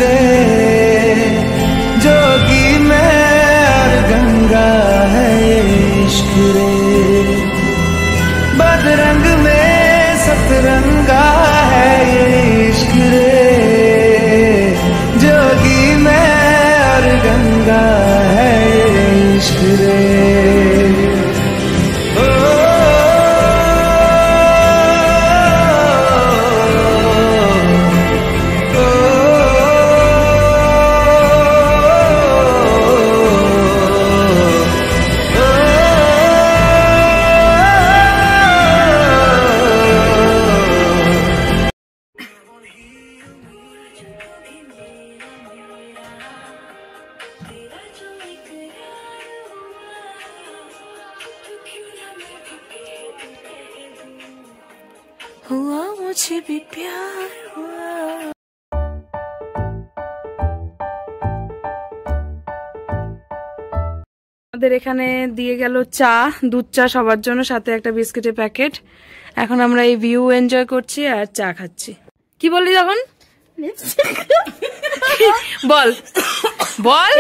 रे, जोगी मैं और गंगा है इश्क रे, बदरंग में सतरंगा है इश्क रे, जोगी मैं और गंगा है इश्क रे। हुआ मुझे भी प्यार हुआ। আমাদের এখানে দিয়ে গেল চা, দুধ চা সবার জন্য, সাথে একটা বিস্কিটের প্যাকেট। এখন আমরা এই ভিউ এনজয় করছি আর চা খাচ্ছি। কি বললি তখন? বল বল,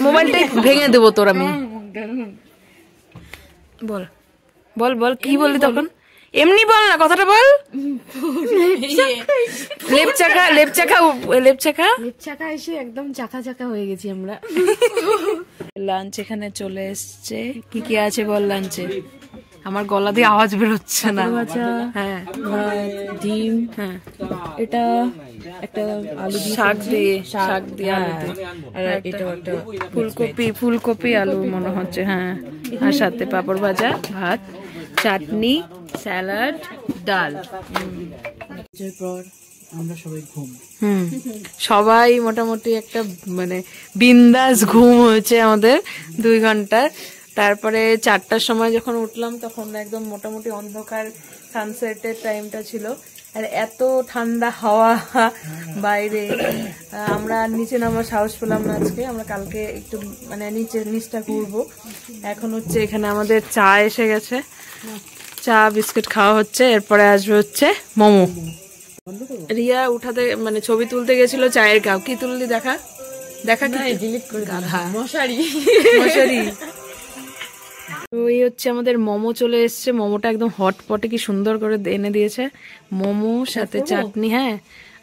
মোবাইলটা ভেঙে দেবো তোর আমি। বল বল বল, কি বললি তখন? এমনি বল না, কথাটা বল। লেপচাকা লেপচাকা লেপচাকা লেপচাকা এসে একদম চাকা চাকা হয়ে গেছি আমরা। লাঞ্চ এখানে চলে এসছে। কি কি আছে বল লাঞ্চে? আমার গলা দিয়ে আওয়াজ বেরোচ্ছে না। হ্যাঁ, ডিম, হ্যাঁ, এটা একটা আলু শাক দিয়ে আলু দিয়ে, আর এটা একটা ফুলকপি আলু মনে হচ্ছে। হ্যাঁ, আর সাথে পাপড় ভাজা, ভাত, চাটনি, স্যালাড, ডাল। পর আমরা সবাই ঘুম। সবাই মোটামুটি একটা মানে বিন্দাস ঘুম হয়েছে আমাদের 2 ঘন্টা। তারপরে 4টার সময় যখন উঠলাম তখন একদম মোটামুটি অন্ধকার, সানসেটের টাইমটা ছিল, আর এত ঠান্ডা হাওয়া বাইরে। আমরা নিচে নামার সাহস পেলাম না আজকে। আমরা কালকে একটু মানে নিচটা ঘুরবো। এখন হচ্ছে এখানে আমাদের চা এসে গেছে, চা বিস্কুট খাওয়া হচ্ছে। এরপরে আসবে হচ্ছে মোমো। রিয়া উঠাতে মানে ছবি তুলতে গেছিল চায়ের কাপ। কি তুললি দেখা দেখা? মশারি। ওই হচ্ছে আমাদের মোমো চলে এসছে। মোমোটা একদম হটপটে কি সুন্দর করে এনে দিয়েছে। মোমো সাথে চাটনি। হ্যাঁ,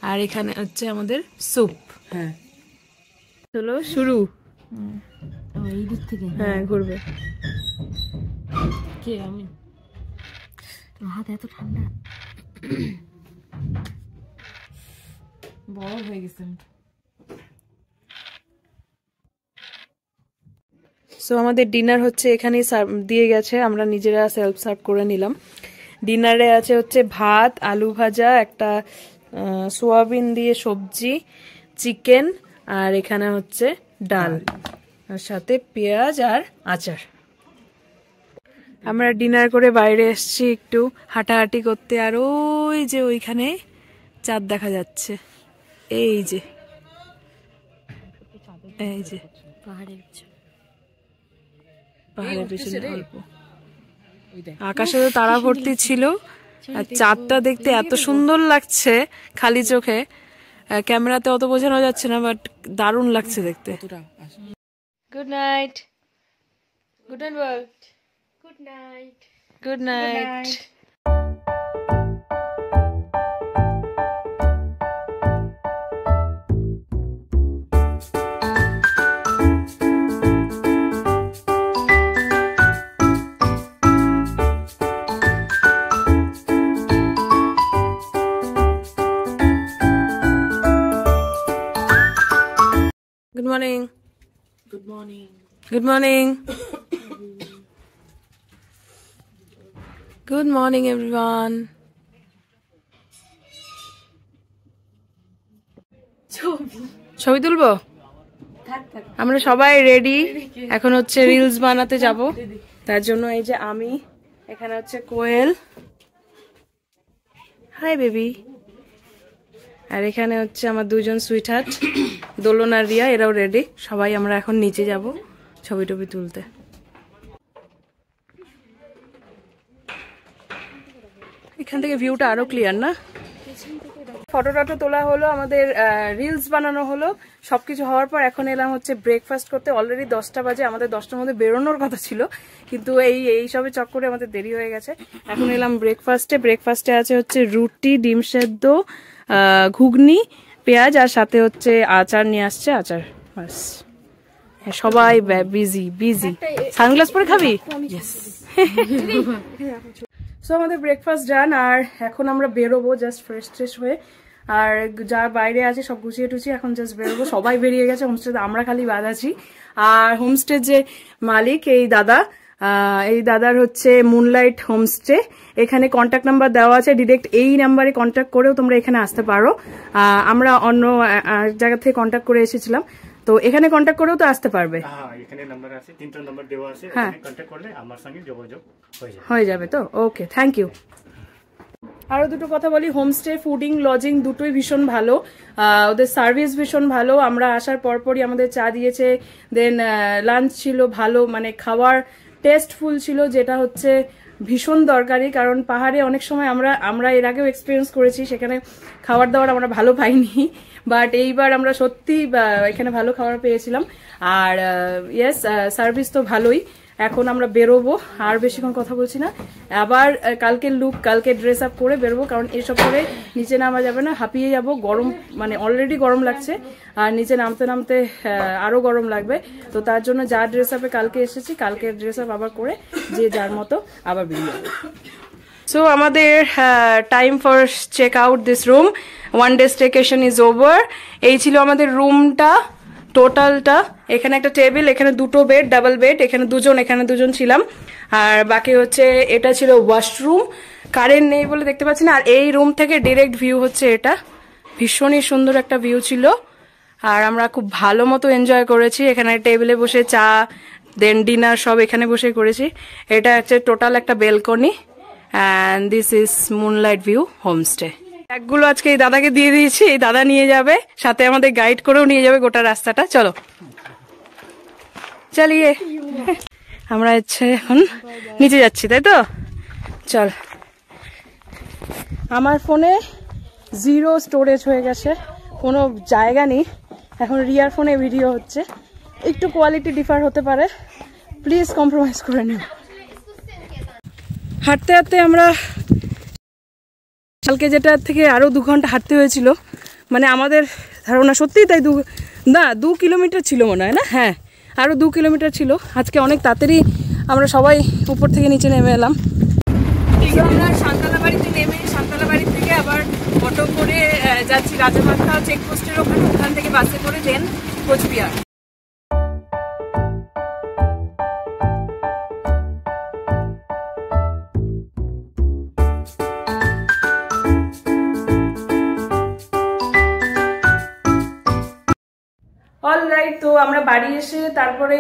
আর এখানে হচ্ছে আমাদের স্যুপ। হ্যাঁ, চলো শুরু। এই দিক থেকে হ্যাঁ, ঘুরবে। কে? আমি। হাত এত ঠান্ডা, বড় হয়ে গেছে। সো আমাদের ডিনার হচ্ছে এখানেই দিয়ে গেছে, আমরা নিজেরা সেলফ সার্ভ করে নিলাম। ডিনারে আছে হচ্ছে ভাত, আলু ভাজা, একটা সোয়াবিন দিয়ে সবজি, চিকেন, আর এখানে হচ্ছে ডাল, আর সাথে পেঁয়াজ আর আচার। আমরা ডিনার করে বাইরে এসেছি একটু হাঁটাহাঁটি করতে, আর ওই যে ওইখানে চাঁদ দেখা যাচ্ছে। এই যে এই যে পাহাড়ের পিছনে অল্প আকাশে তো তারা ভর্তি ছিল, আর চাঁদটা দেখতে এত সুন্দর লাগছে খালি চোখে। ক্যামেরাতে অত বোঝানো যাচ্ছে না, বাট দারুণ লাগছে দেখতে। Good night. গুড নাইট বল। Good night. Good night. Good morning. Good morning. Good morning. Good morning, everyone. ছবি তুলবো? আমরা সবাই রেডি, এখন হচ্ছে রিলস বানাতে যাব। তার জন্য এই যে আমি, এখানে হচ্ছে কোয়েল, হাই বেবি, আর এখানে হচ্ছে আমার দুজন সুইট হার্ট দোলন আর রিয়া, এরাও রেডি। সবাই আমরা এখন নিচে যাব ছবি টবি তুলতে। এখান থেকে ভিউটা আরো ক্লিয়ার না? ফটো টটো তোলা হলো, আমাদের রিলস বানানো হলো, সবকিছু হওয়ার পর এখন এলাম হচ্ছে ব্রেকফাস্ট করতে। অলরেডি 10টা বাজে, আমাদের 10টার মধ্যে বেরোনোর কথা ছিল, কিন্তু এই সবে চক্করে আমাদের দেরি হয়ে গেছে। এখন এলাম ব্রেকফাস্টে আছে হচ্ছে রুটি, ডিম সেদ্ধ, ঘুগনি, পেঁয়াজ, আর সাথে হচ্ছে আচার নিয়ে আসছে, আচার। বাস, সবাই বিজি। সানগ্লাস পরে খাবি? সো আমাদের ব্রেকফাস্ট ডান, আর এখন আমরা বেরোবো জাস্ট ফ্রেশ হয়ে। আর যা বাইরে আছে সব গুছিয়ে টুছিয়ে এখন জাস্ট বেরোবো। সবাই বেরিয়ে গেছে হোমস্টেতে, আমরা খালি বাদ আছি। আর হোমস্টের যে মালিক এই দাদার হচ্ছে মুনলাইট হোমস্টে। এখানে কন্ট্যাক্ট নাম্বার দেওয়া আছে, ডিরেক্ট এই নাম্বারে কন্ট্যাক্ট করেও তোমরা এখানে আসতে পারো। আমরা অন্য জায়গা থেকে কন্ট্যাক্ট করে এসেছিলাম, তো এখানে কন্ট্যাক্ট করেও তো আসতে পারবে। এখানে নাম্বার আছে, 3টা নাম্বার দেওয়া আছে, কন্ট্যাক্ট করলে আমার সঙ্গে যোগাযোগ হয়ে যাবে। তো ওকে, থ্যাংক ইউ। আরো দুটো কথা বলি, হোমস্টে ফুডিং লজিং দুটোই ভীষণ ভালো, ওদের সার্ভিস ভীষণ ভালো। আমরা আসার পরপরই আমাদের চা দিয়েছে, দেন লাঞ্চ ছিল ভালো, মানে খাওয়ার টেস্টফুল ছিল, যেটা হচ্ছে ভীষণ দরকারি। কারণ পাহাড়ে অনেক সময় আমরা এর আগেও এক্সপিরিয়েন্স করেছি, সেখানে খাবার দাবার আমরা ভালো পাইনি, বাট এইবার আমরা সত্যি এখানে ভালো খাবার পেয়েছিলাম। আর ইয়েস, সার্ভিস তো ভালোই। এখন আমরা বেরোবো, আর বেশিক্ষণ কথা বলছি না। আবার কালকে ড্রেস আপ করে বেরোবো, কারণ এসব করে নিচে নামা যাবে না, হাঁপিয়ে যাবো। গরম, মানে অলরেডি গরম লাগছে, আর নিচে নামতে আরো গরম লাগবে। তো তার জন্য যা ড্রেস আপে কালকে এসেছি, কালকে ড্রেস আপ আবার করে যে যার মতো আবার বেরিয়ে যাবো। সো আমাদের time for check out this room, 1 day staycation is over. এই ছিল আমাদের রুমটা টোটালটা। এখানে একটা টেবিল, এখানে 2টো বেড, ডাবল বেড, এখানে দুজন ছিলাম। আর বাকি হচ্ছে এটা ছিল ওয়াশরুম, কারেন্ট নেই বলে দেখতে পাচ্ছি না। আর এই রুম থেকে ডিরেক্ট ভিউ হচ্ছে এটা, ভীষণই সুন্দর একটা ভিউ ছিল। আর আমরা খুব ভালো মতো এনজয় করেছি। এখানে টেবিলে বসে চা, দেন ডিনার সব এখানে বসে করেছি। এটা হচ্ছে টোটাল একটা balcony, and this is moonlight view homestay. ব্যাগগুলো আজকে এই দাদাকে দিয়ে দিয়েছি, এই দাদা নিয়ে যাবে, সাথে আমাদের গাইড করেও নিয়ে যাবে গোটা রাস্তাটা। চলো চালিয়ে আমরা এখন নিচে যাচ্ছি, তাই তো? চল। আমার ফোনে 0 স্টোরেজ হয়ে গেছে, কোনো জায়গা নেই। এখন রিয়ার ফোনে ভিডিও হচ্ছে, একটু কোয়ালিটি ডিফার হতে পারে, প্লিজ কম্প্রোমাইজ করে নিন। হাঁটতে আমরা কালকে যেটা থেকে আরো 2 ঘন্টা হাঁটতে হয়েছিল, মানে আমাদের ধারণা সত্যিই তাই 2 কিলোমিটার ছিল মনে হয় না? হ্যাঁ, আরো 2 কিলোমিটার ছিল। আজকে অনেক তাড়াতাড়ি আমরা সবাই উপর থেকে নিচে নেমে এলাম। আমরা সান্তালাবাড়িতে নেমে সান্তালাবাড়ি থেকে আবার অটো করে যাচ্ছি রাজামাথা চেকপোস্টের ওখান থেকে বাসে করে দেন কোচবিহার। অলরাইট, তো আমরা বাড়ি এসে তারপরে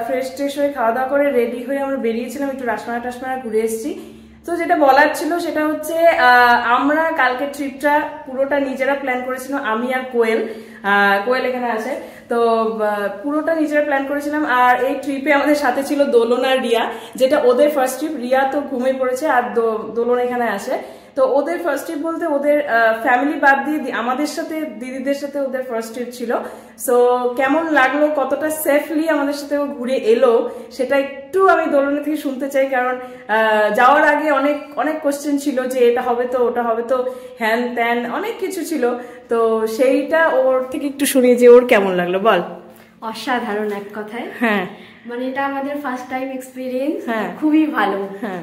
ফ্রেশ হয়ে খাওয়া দাওয়া করে রেডি হয়ে আমরা বেরিয়েছিলাম, একটু রাসমালা ঘুরে এসেছি। তো যেটা বলার ছিল সেটা হচ্ছে আমরা কালকে ট্রিপটা পুরোটা নিজেরা প্ল্যান করেছিলাম, আমি আর কোয়েল এখানে আছে। তো পুরোটা নিজেরা প্ল্যান করেছিলাম। আর এই ট্রিপে আমাদের সাথে ছিল দোলন আর রিয়া, যেটা ওদের ফার্স্ট ট্রিপ। রিয়া তো ঘুমিয়ে পড়েছে, আর দোলন এখানে আসে। তো ওদের ফার্স্ট ট্রিপ বলতে ওদের ফ্যামিলি বাদ দিয়ে আমাদের সাথে, দিদিদের সাথে ওদের ফার্স্ট ট্রিপ ছিল। সো কেমন লাগলো, কতটা সেফলি আমাদের সাথে ও ঘুরে এলো, সেটা একটু আমি দোলনের থেকে শুনতে চাই। কারণ যাওয়ার আগে অনেক কোশ্চেন ছিল যে এটা হবে তো, ওটা হবে তো, হ্যান ত্যান অনেক কিছু ছিল। তো সেইটা ওর থেকে একটু শুনি যে ওর কেমন লাগলো, বল। অসাধারণ এক কথায়। হ্যাঁ, মানে এটা আমাদের ফার্স্ট টাইম এক্সপিরিয়েন্স, খুবই ভালো। হ্যাঁ,